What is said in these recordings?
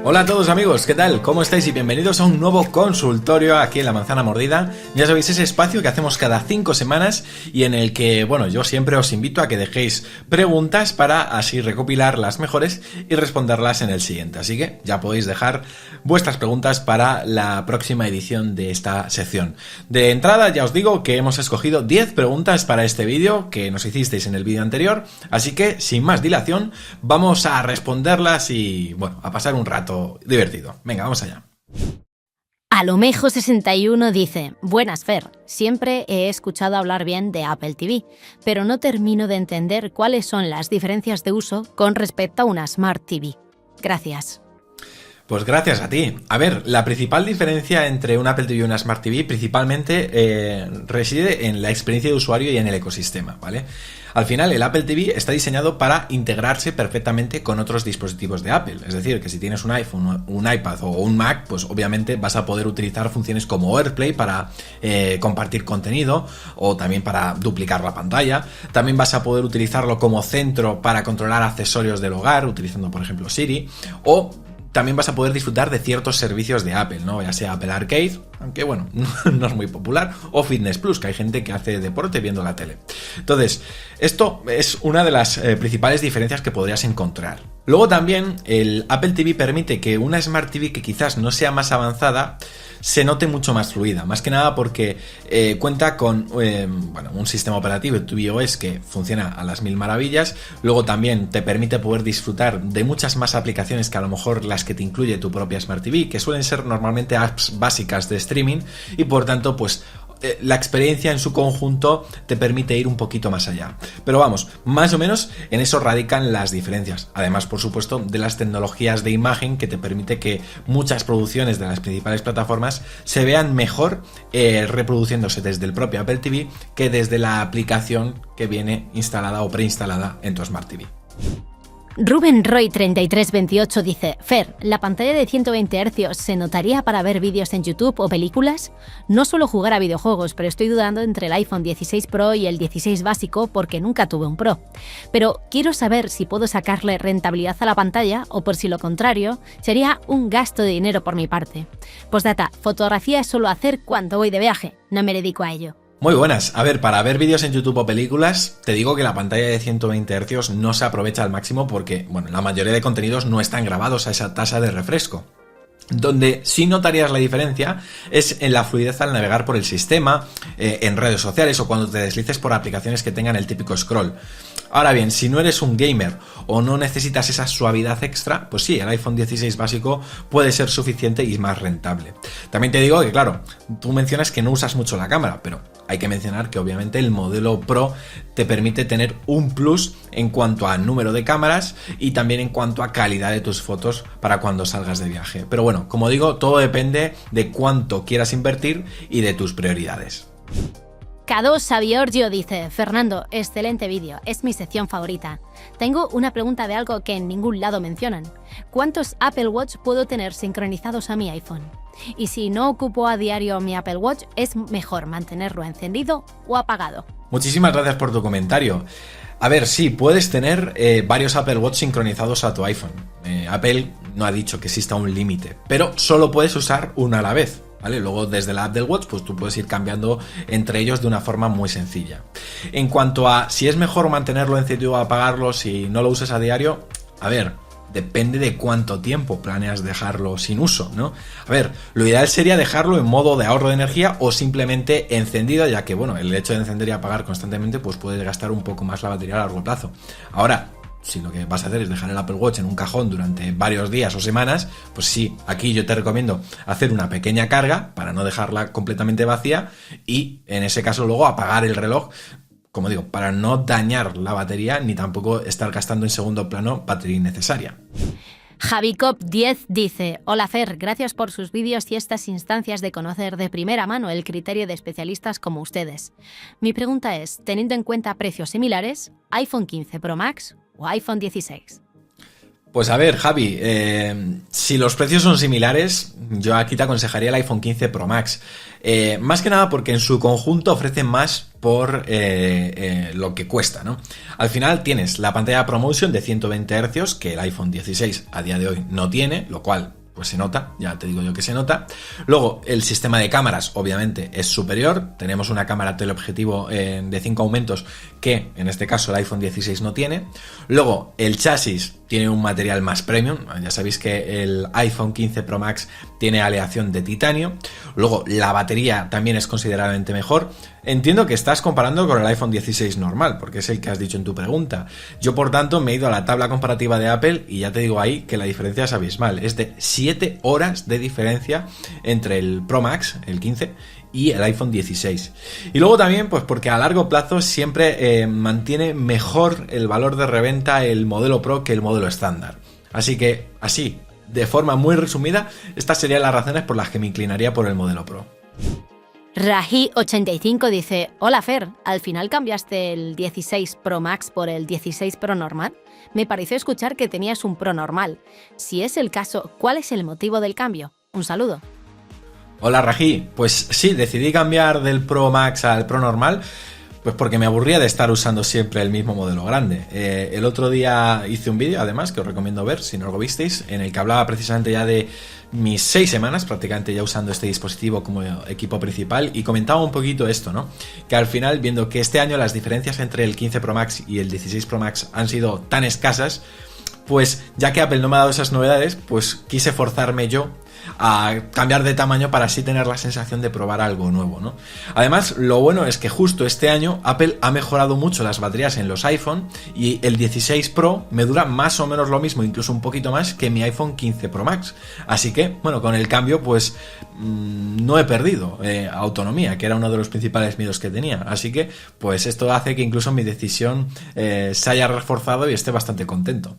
Hola a todos amigos, ¿qué tal? ¿Cómo estáis? Y bienvenidos a un nuevo consultorio aquí en La Manzana Mordida. Ya sabéis, ese espacio que hacemos cada 5 semanas y en el que, bueno, yo siempre os invito a que dejéis preguntas para así recopilar las mejores y responderlas en el siguiente. Así que ya podéis dejar vuestras preguntas para la próxima edición de esta sección. De entrada ya os digo que hemos escogido 10 preguntas para este vídeo que nos hicisteis en el vídeo anterior, así que sin más dilación vamos a responderlas y, bueno, a pasar un rato divertido. Venga, vamos allá. Alomejo61 dice: Buenas, Fer. Siempre he escuchado hablar bien de Apple TV, pero no termino de entender cuáles son las diferencias de uso con respecto a una Smart TV. Gracias. Pues gracias a ti. A ver, la principal diferencia entre un Apple TV y una Smart TV principalmente reside en la experiencia de usuario y en el ecosistema, ¿vale? Al final, el Apple TV está diseñado para integrarse perfectamente con otros dispositivos de Apple. Es decir, que si tienes un iPhone, un iPad o un Mac, pues obviamente vas a poder utilizar funciones como AirPlay para compartir contenido o también para duplicar la pantalla. También vas a poder utilizarlo como centro para controlar accesorios del hogar, utilizando por ejemplo Siri, o también vas a poder disfrutar de ciertos servicios de Apple, ¿no? Ya sea Apple Arcade, aunque bueno, no es muy popular, o Fitness Plus, que hay gente que hace deporte viendo la tele. Entonces, esto es una de las principales diferencias que podrías encontrar. Luego también el Apple TV permite que una Smart TV que quizás no sea más avanzada se note mucho más fluida, más que nada porque cuenta con un sistema operativo tvOS que funciona a las mil maravillas. Luego también te permite poder disfrutar de muchas más aplicaciones que a lo mejor las que te incluye tu propia Smart TV, que suelen ser normalmente apps básicas de streaming, y por tanto pues la experiencia en su conjunto te permite ir un poquito más allá. Pero vamos, más o menos en eso radican las diferencias. Además, por supuesto, de las tecnologías de imagen que te permite que muchas producciones de las principales plataformas se vean mejor reproduciéndose desde el propio Apple TV que desde la aplicación que viene instalada o preinstalada en tu Smart TV. Rubén Roy 3328 dice: Fer, ¿la pantalla de 120 Hz se notaría para ver vídeos en YouTube o películas? No suelo jugar a videojuegos, pero estoy dudando entre el iPhone 16 Pro y el 16 básico porque nunca tuve un Pro. Pero quiero saber si puedo sacarle rentabilidad a la pantalla o, por si lo contrario, sería un gasto de dinero por mi parte. Postdata, fotografía es solo hacer cuando voy de viaje, no me dedico a ello. Muy buenas. A ver, para ver vídeos en YouTube o películas, te digo que la pantalla de 120 Hz no se aprovecha al máximo porque, bueno, la mayoría de contenidos no están grabados a esa tasa de refresco. Donde sí notarías la diferencia es en la fluidez al navegar por el sistema, en redes sociales o cuando te deslices por aplicaciones que tengan el típico scroll. Ahora bien, si no eres un gamer o no necesitas esa suavidad extra, pues sí, el iPhone 16 básico puede ser suficiente y más rentable. También te digo que, claro, tú mencionas que no usas mucho la cámara, pero hay que mencionar que obviamente el modelo Pro te permite tener un plus en cuanto a número de cámaras y también en cuanto a calidad de tus fotos para cuando salgas de viaje. Pero bueno, como digo, todo depende de cuánto quieras invertir y de tus prioridades. K2 Sabiorgio dice: Fernando, excelente vídeo, es mi sección favorita. Tengo una pregunta de algo que en ningún lado mencionan. ¿Cuántos Apple Watch puedo tener sincronizados a mi iPhone? Y si no ocupo a diario mi Apple Watch, ¿es mejor mantenerlo encendido o apagado? Muchísimas gracias por tu comentario. A ver, sí, puedes tener varios Apple Watch sincronizados a tu iPhone. Apple no ha dicho que exista un límite, pero solo puedes usar uno a la vez, ¿vale? Luego desde la app del Watch pues tú puedes ir cambiando entre ellos de una forma muy sencilla. En cuanto a si es mejor mantenerlo encendido o apagarlo si no lo usas a diario, a ver, depende de cuánto tiempo planeas dejarlo sin uso, ¿no? A ver, lo ideal sería dejarlo en modo de ahorro de energía o simplemente encendido, ya que, bueno, el hecho de encender y apagar constantemente pues puede gastar un poco más la batería a largo plazo. Ahora, si lo que vas a hacer es dejar el Apple Watch en un cajón durante varios días o semanas, pues sí, aquí yo te recomiendo hacer una pequeña carga para no dejarla completamente vacía y en ese caso luego apagar el reloj, como digo, para no dañar la batería ni tampoco estar gastando en segundo plano batería innecesaria. Javicop10 dice: Hola Fer, gracias por sus vídeos y estas instancias de conocer de primera mano el criterio de especialistas como ustedes. Mi pregunta es, teniendo en cuenta precios similares, ¿iPhone 15 Pro Max o iPhone 16? Pues a ver, Javi, si los precios son similares, yo aquí te aconsejaría el iPhone 15 Pro Max. Más que nada porque en su conjunto ofrece más por lo que cuesta, ¿no? Al final tienes la pantalla ProMotion de 120 Hz que el iPhone 16 a día de hoy no tiene, lo cual pues se nota, ya te digo yo que se nota. Luego el sistema de cámaras obviamente es superior, tenemos una cámara teleobjetivo de 5 aumentos que en este caso el iPhone 16 no tiene. Luego el chasis tiene un material más premium, ya sabéis que el iPhone 15 Pro Max tiene aleación de titanio. Luego la batería también es considerablemente mejor. Entiendo que estás comparando con el iPhone 16 normal, porque es el que has dicho en tu pregunta. Yo, por tanto, me he ido a la tabla comparativa de Apple y ya te digo ahí que la diferencia es abismal. Es de 7 horas de diferencia entre el Pro Max, el 15, y el iPhone 16. Y luego también, pues porque a largo plazo siempre mantiene mejor el valor de reventa el modelo Pro que el modelo estándar. Así que, así, de forma muy resumida, estas serían las razones por las que me inclinaría por el modelo Pro. Raji85 dice: hola Fer, ¿al final cambiaste el 16 Pro Max por el 16 Pro normal? Me pareció escuchar que tenías un Pro normal. Si es el caso, ¿cuál es el motivo del cambio? Un saludo. Hola Raji, pues sí, decidí cambiar del Pro Max al Pro normal, pues porque me aburría de estar usando siempre el mismo modelo grande. El otro día hice un vídeo, además, que os recomiendo ver si no lo visteis, en el que hablaba precisamente ya de mis 6 semanas prácticamente ya usando este dispositivo como equipo principal y comentaba un poquito esto, ¿no? Que al final, viendo que este año las diferencias entre el 15 Pro Max y el 16 Pro Max han sido tan escasas, pues ya que Apple no me ha dado esas novedades, pues quise forzarme yo a cambiar de tamaño para así tener la sensación de probar algo nuevo, ¿no? Además, lo bueno es que justo este año Apple ha mejorado mucho las baterías en los iPhone y el 16 Pro me dura más o menos lo mismo, incluso un poquito más que mi iPhone 15 Pro Max. Así que, bueno, con el cambio pues no he perdido autonomía, que era uno de los principales miedos que tenía. Así que, pues esto hace que incluso mi decisión se haya reforzado y esté bastante contento.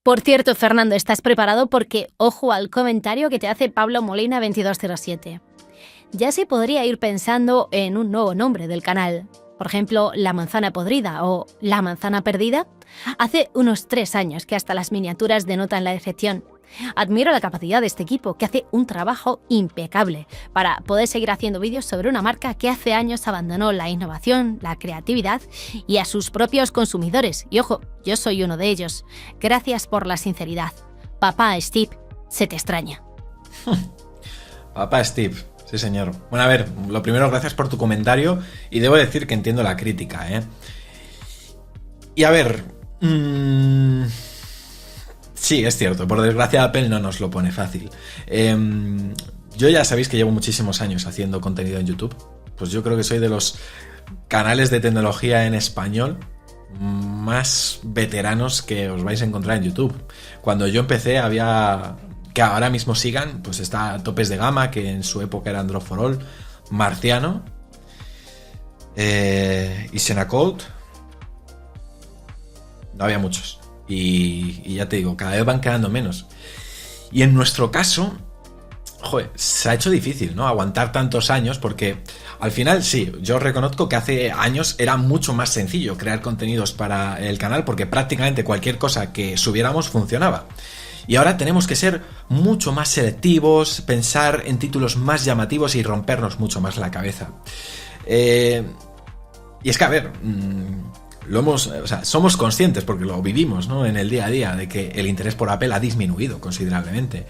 Por cierto, Fernando, ¿estás preparado? Porque ojo al comentario que te hace Pablo Molina 2207. Ya se podría ir pensando en un nuevo nombre del canal. Por ejemplo, La Manzana Podrida o La Manzana Perdida. Hace unos 3 años que hasta las miniaturas denotan la excepción. Admiro la capacidad de este equipo, que hace un trabajo impecable para poder seguir haciendo vídeos sobre una marca que hace años abandonó la innovación, la creatividad y a sus propios consumidores. Y ojo, yo soy uno de ellos. Gracias por la sinceridad. Papá Steve, se te extraña. Papá Steve, sí señor. Bueno, a ver, lo primero, gracias por tu comentario y debo decir que entiendo la crítica, ¿eh? Y a ver... Sí, es cierto, por desgracia Apple no nos lo pone fácil. Yo ya sabéis que llevo muchísimos años haciendo contenido en YouTube. Pues yo creo que soy de los canales de tecnología en español más veteranos que os vais a encontrar en YouTube. Cuando yo empecé había, que ahora mismo sigan, pues está Topes de Gama, que en su época era Android for All, Marciano, y Senacode. No había muchos. Y ya te digo, cada vez van quedando menos. Y en nuestro caso, joder, se ha hecho difícil, ¿no? Aguantar tantos años, porque al final sí, yo reconozco que hace años era mucho más sencillo crear contenidos para el canal, porque prácticamente cualquier cosa que subiéramos funcionaba. Y ahora tenemos que ser mucho más selectivos, pensar en títulos más llamativos y rompernos mucho más la cabeza. Y es que, a ver... somos conscientes, porque lo vivimos, ¿no? En el día a día, de que el interés por Apple ha disminuido considerablemente.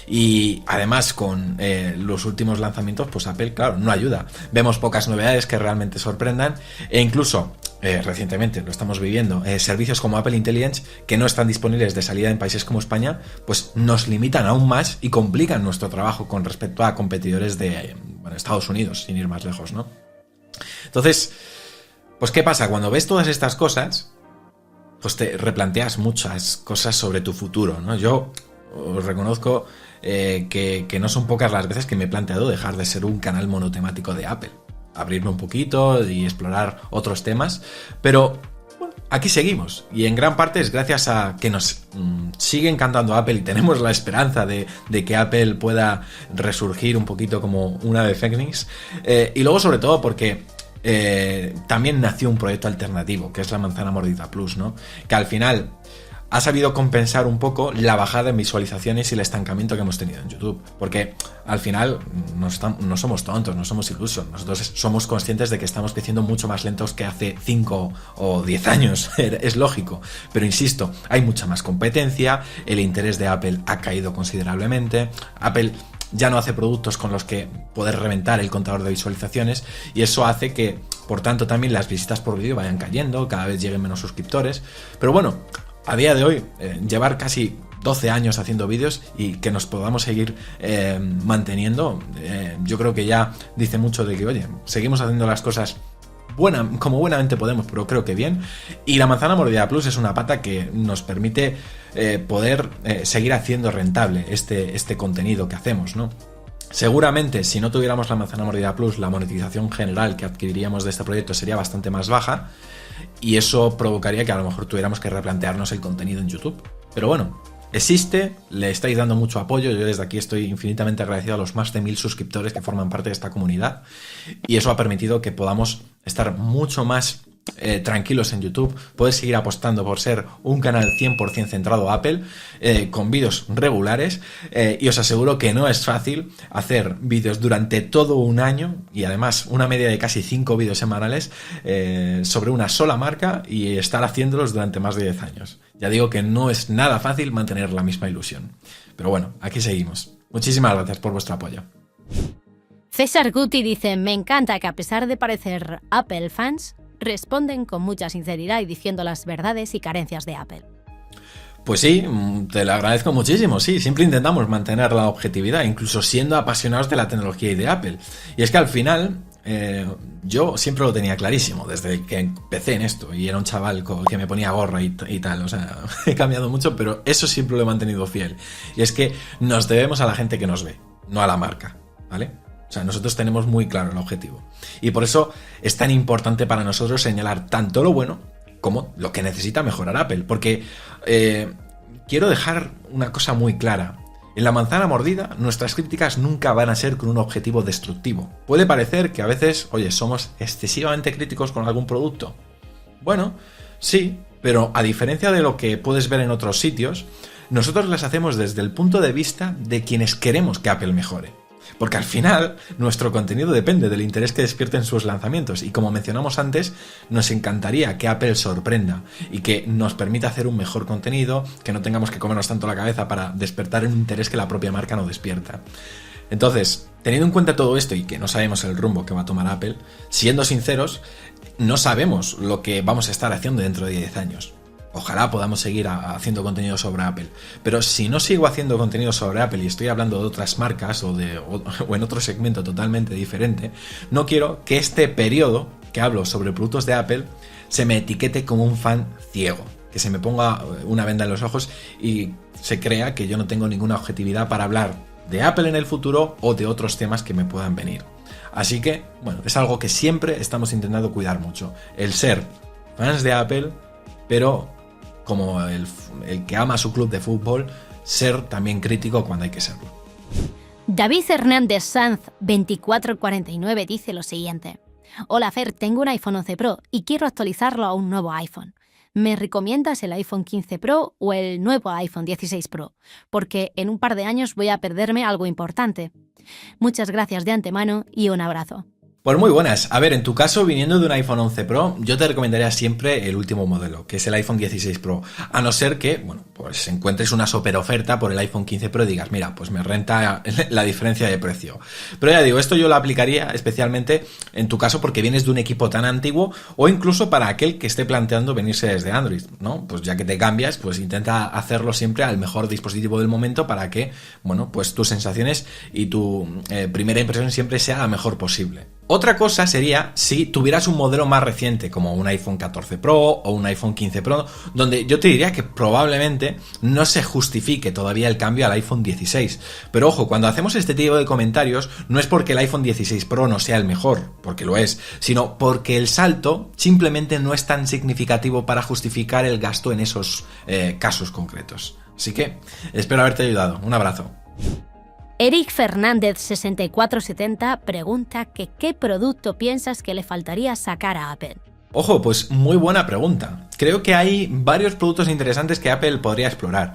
Y además con los últimos lanzamientos, pues Apple, claro, no ayuda. Vemos pocas novedades que realmente sorprendan, e incluso recientemente lo estamos viviendo, servicios como Apple Intelligence, que no están disponibles de salida en países como España, pues nos limitan aún más y complican nuestro trabajo con respecto a competidores de Estados Unidos, sin ir más lejos, ¿no? Entonces, pues ¿qué pasa? Cuando ves todas estas cosas, pues te replanteas muchas cosas sobre tu futuro, ¿no? Yo os reconozco que no son pocas las veces que me he planteado dejar de ser un canal monotemático de Apple, abrirme un poquito y explorar otros temas, pero bueno, aquí seguimos, y en gran parte es gracias a que nos sigue encantando Apple y tenemos la esperanza de que Apple pueda resurgir un poquito como una ave fénix, y luego sobre todo porque también nació un proyecto alternativo, que es la Manzana Mordida Plus, ¿no? Que al final ha sabido compensar un poco la bajada en visualizaciones y el estancamiento que hemos tenido en YouTube. Porque al final no somos tontos, no somos ilusos. Nosotros somos conscientes de que estamos creciendo mucho más lentos que hace 5 o 10 años. Es lógico. Pero insisto, hay mucha más competencia, el interés de Apple ha caído considerablemente. Apple ya no hace productos con los que poder reventar el contador de visualizaciones y eso hace que, por tanto, también las visitas por vídeo vayan cayendo, cada vez lleguen menos suscriptores. Pero bueno, a día de hoy, llevar casi 12 años haciendo vídeos y que nos podamos seguir manteniendo, yo creo que ya dice mucho de que, oye, seguimos haciendo las cosas como buenamente podemos, pero creo que bien. Y la manzana mordida plus es una pata que nos permite poder seguir haciendo rentable este contenido que hacemos, ¿no? Seguramente, si no tuviéramos la manzana mordida plus, la monetización general que adquiriríamos de este proyecto sería bastante más baja y eso provocaría que a lo mejor tuviéramos que replantearnos el contenido en YouTube. Pero bueno, existe, le estáis dando mucho apoyo, yo desde aquí estoy infinitamente agradecido a los más de 1000 suscriptores que forman parte de esta comunidad y eso ha permitido que podamos estar mucho más tranquilos en YouTube, poder seguir apostando por ser un canal 100% centrado a Apple, con vídeos regulares, y os aseguro que no es fácil hacer vídeos durante todo un año y además una media de casi 5 vídeos semanales sobre una sola marca y estar haciéndolos durante más de 10 años. Ya digo que no es nada fácil mantener la misma ilusión. Pero bueno, aquí seguimos. Muchísimas gracias por vuestro apoyo. César Guti dice: me encanta que a pesar de parecer Apple fans, responden con mucha sinceridad y diciendo las verdades y carencias de Apple. Pues sí, te lo agradezco muchísimo, sí, siempre intentamos mantener la objetividad, incluso siendo apasionados de la tecnología y de Apple. Y es que al final, yo siempre lo tenía clarísimo, desde que empecé en esto, y era un chaval que me ponía gorra y tal, o sea, he cambiado mucho, pero eso siempre lo he mantenido fiel. Y es que nos debemos a la gente que nos ve, no a la marca, ¿vale? O sea, nosotros tenemos muy claro el objetivo. Y por eso es tan importante para nosotros señalar tanto lo bueno como lo que necesita mejorar Apple. Porque quiero dejar una cosa muy clara. En la manzana mordida, nuestras críticas nunca van a ser con un objetivo destructivo. Puede parecer que a veces, oye, somos excesivamente críticos con algún producto. Bueno, sí, pero a diferencia de lo que puedes ver en otros sitios, nosotros las hacemos desde el punto de vista de quienes queremos que Apple mejore. Porque al final, nuestro contenido depende del interés que despierten sus lanzamientos y como mencionamos antes, nos encantaría que Apple sorprenda y que nos permita hacer un mejor contenido, que no tengamos que comernos tanto la cabeza para despertar un interés que la propia marca no despierta. Entonces, teniendo en cuenta todo esto y que no sabemos el rumbo que va a tomar Apple, siendo sinceros, no sabemos lo que vamos a estar haciendo dentro de 10 años. Ojalá podamos seguir haciendo contenido sobre Apple. Pero si no sigo haciendo contenido sobre Apple y estoy hablando de otras marcas o en otro segmento totalmente diferente, no quiero que este periodo que hablo sobre productos de Apple se me etiquete como un fan ciego. Que se me ponga una venda en los ojos y se crea que yo no tengo ninguna objetividad para hablar de Apple en el futuro o de otros temas que me puedan venir. Así que, bueno, es algo que siempre estamos intentando cuidar mucho. El ser fans de Apple, pero como el que ama su club de fútbol, ser también crítico cuando hay que serlo. David Hernández Sanz 2449 dice lo siguiente: hola Fer, tengo un iPhone 11 Pro y quiero actualizarlo a un nuevo iPhone. ¿Me recomiendas el iPhone 15 Pro o el nuevo iPhone 16 Pro? Porque en un par de años voy a perderme algo importante. Muchas gracias de antemano y un abrazo. Pues muy buenas. A ver, en tu caso, viniendo de un iPhone 11 Pro, yo te recomendaría siempre el último modelo, que es el iPhone 16 Pro. A no ser que, bueno, pues encuentres una super oferta por el iPhone 15 Pro y digas, mira, pues me renta la diferencia de precio. Pero ya digo, esto yo lo aplicaría especialmente en tu caso porque vienes de un equipo tan antiguo o incluso para aquel que esté planteando venirse desde Android, ¿no? Pues ya que te cambias, pues intenta hacerlo siempre al mejor dispositivo del momento para que, bueno, pues tus sensaciones y tu primera impresión siempre sea la mejor posible. Otra cosa sería si tuvieras un modelo más reciente como un iPhone 14 Pro o un iPhone 15 Pro, donde yo te diría que probablemente no se justifique todavía el cambio al iPhone 16. Pero ojo, cuando hacemos este tipo de comentarios no es porque el iPhone 16 Pro no sea el mejor, porque lo es, sino porque el salto simplemente no es tan significativo para justificar el gasto en esos casos concretos. Así que espero haberte ayudado. Un abrazo. Eric Fernández 6470 pregunta que qué producto piensas que le faltaría sacar a Apple. Ojo, pues muy buena pregunta. Creo que hay varios productos interesantes que Apple podría explorar.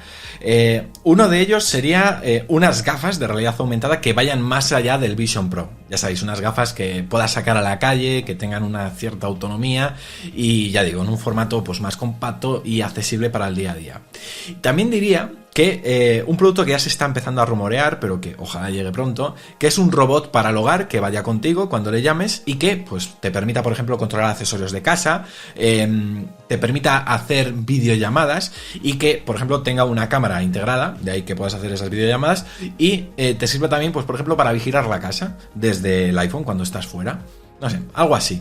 Uno de ellos sería unas gafas de realidad aumentada que vayan más allá del Vision Pro. Ya sabéis, unas gafas que puedas sacar a la calle, que tengan una cierta autonomía y, ya digo, en un formato pues más compacto y accesible para el día a día. También diría que un producto que ya se está empezando a rumorear, pero que ojalá llegue pronto, que es un robot para el hogar que vaya contigo cuando le llames y que pues te permita, por ejemplo, controlar accesorios de casa, te permita hacer videollamadas y que, por ejemplo, tenga una cámara integrada, de ahí que puedas hacer esas videollamadas, y te sirva también, pues por ejemplo, para vigilar la casa desde el iPhone cuando estás fuera. No sé, algo así.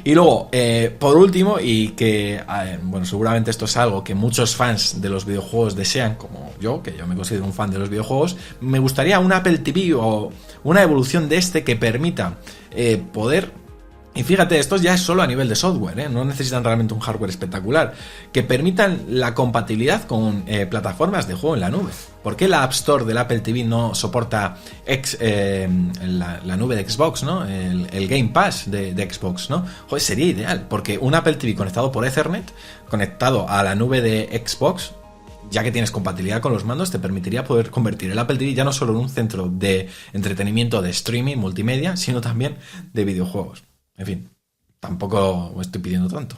Y luego, por último, y que, bueno, seguramente esto es algo que muchos fans de los videojuegos desean, como yo, que yo me considero un fan de los videojuegos, me gustaría un Apple TV o una evolución de este que permita poder... Y fíjate, esto ya es solo a nivel de software, no necesitan realmente un hardware espectacular, que permitan la compatibilidad con plataformas de juego en la nube. ¿Por qué la App Store del Apple TV no soporta la nube de Xbox, ¿no? El Game Pass de Xbox, ¿no? Joder, sería ideal, porque un Apple TV conectado por Ethernet, conectado a la nube de Xbox, ya que tienes compatibilidad con los mandos, te permitiría poder convertir el Apple TV ya no solo en un centro de entretenimiento de streaming, multimedia, sino también de videojuegos. En fin, tampoco estoy pidiendo tanto.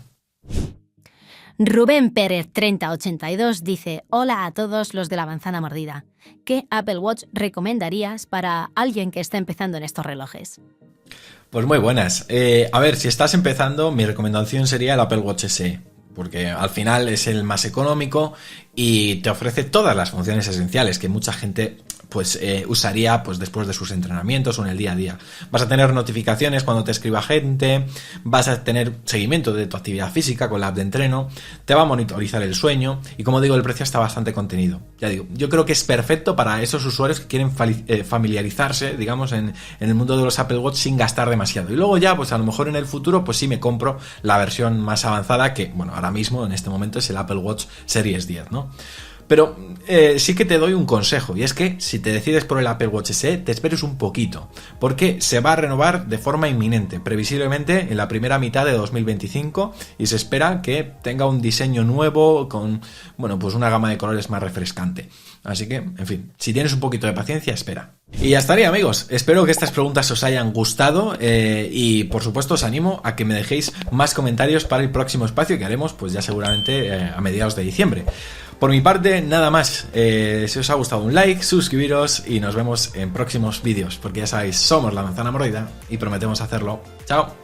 Rubén Pérez 3082 dice: hola a todos los de la manzana mordida. ¿Qué Apple Watch recomendarías para alguien que está empezando en estos relojes? Pues muy buenas. A ver, si estás empezando, mi recomendación sería el Apple Watch SE, porque al final es el más económico y te ofrece todas las funciones esenciales que mucha gente pues usaría pues después de sus entrenamientos o en el día a día. Vas a tener notificaciones cuando te escriba gente, vas a tener seguimiento de tu actividad física con la app de entreno, te va a monitorizar el sueño y, como digo, el precio está bastante contenido. Ya digo, yo creo que es perfecto para esos usuarios que quieren familiarizarse, digamos, en el mundo de los Apple Watch sin gastar demasiado. Y luego ya, pues a lo mejor en el futuro, pues sí me compro la versión más avanzada que, bueno, ahora mismo en este momento es el Apple Watch Series 10, ¿no? Pero sí que te doy un consejo, y es que si te decides por el Apple Watch SE, te esperes un poquito, porque se va a renovar de forma inminente, previsiblemente en la primera mitad de 2025, y se espera que tenga un diseño nuevo con, bueno, pues una gama de colores más refrescante. Así que, en fin, si tienes un poquito de paciencia, espera. Y ya estaría, amigos. Espero que estas preguntas os hayan gustado y, por supuesto, os animo a que me dejéis más comentarios para el próximo espacio que haremos, pues ya seguramente a mediados de diciembre. Por mi parte, nada más. Si os ha gustado, un like, suscribiros y nos vemos en próximos vídeos, porque ya sabéis, somos La Manzana Mordida y prometemos hacerlo. ¡Chao!